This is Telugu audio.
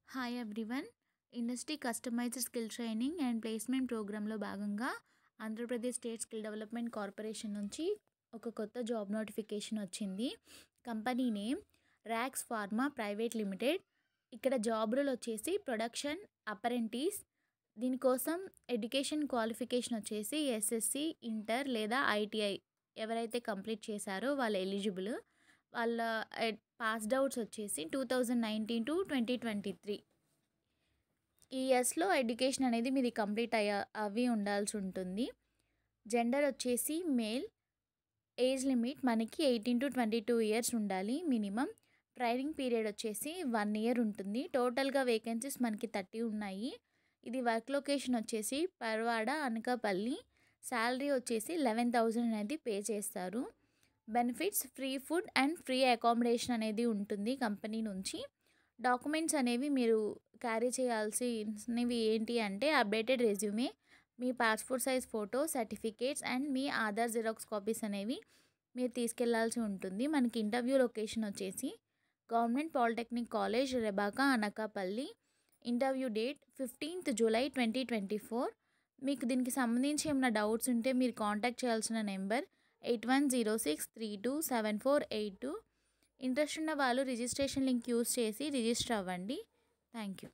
Hi everyone. Industry customized skill training and placement ప్రోగ్రాంలో భాగంగా Andhra Pradesh state skill development corporation నుంచి ఒక కొత్త జాబ్ నోటిఫికేషన్ వచ్చింది. Company name racks pharma private limited. ఇక్కడ జాబ్ రోల్ వచ్చేసి ప్రొడక్షన్ అప్రెంటిస్. దీనికోసం ఎడ్యుకేషన్ క్వాలిఫికేషన్ వచ్చేసి ఎస్ఎస్సి, ఇంటర్ లేదా ఐటీఐ ఎవరైతే కంప్లీట్ చేశారో వాళ్ళు ఎలిజిబుల్. వాళ్ళ పాస్డ్ అవుట్స్ వచ్చేసి 2019 to 2023 ఈ ఇయర్స్లో ఎడ్యుకేషన్ అనేది మీది కంప్లీట్ అవి ఉండాల్సి ఉంటుంది. జెండర్ వచ్చేసి మేల్. ఏజ్ లిమిట్ మనకి 18 to 22 ఇయర్స్ ఉండాలి మినిమం. ట్రైనింగ్ పీరియడ్ వచ్చేసి 1 year ఉంటుంది. టోటల్గా వేకెన్సీస్ మనకి 30 ఉన్నాయి. ఇది వర్క్ లొకేషన్ వచ్చేసి పర్వాడ, అనకాపల్లి. శాలరీ వచ్చేసి 11,000 అనేది పే చేస్తారు. Benefits free food and free accommodation అనేది ఉంటుంది కంపెనీ నుంచి. డాక్యుమెంట్స్ అనేవి మీరు క్యారీ చేయాల్సినవి ఏంటి అంటే అప్డేటెడ్ రెజ్యూమే, మీ passport size photo, certificates and మీ ఆధార్ జిరాక్స్ కాపీస్ అనేవి మీరు తీసుకెళ్లాల్సి ఉంటుంది. మనకి ఇంటర్వ్యూ లొకేషన్ వచ్చేసి government polytechnic college, Rebaka, Anakapalli. Interview date 15th July 2024. మీకు దీనికి సంబంధించి ఏమైనా డౌట్స్ ఉంటే మీరు కాంటాక్ట్ చేయాల్సిన నెంబర్ 8106327482. ఇంట్రెస్ట్ ఉన్న వాళ్ళు రిజిస్ట్రేషన్ లింక్ యూస్ చేసి రిజిస్టర్ అవ్వండి. Thank you.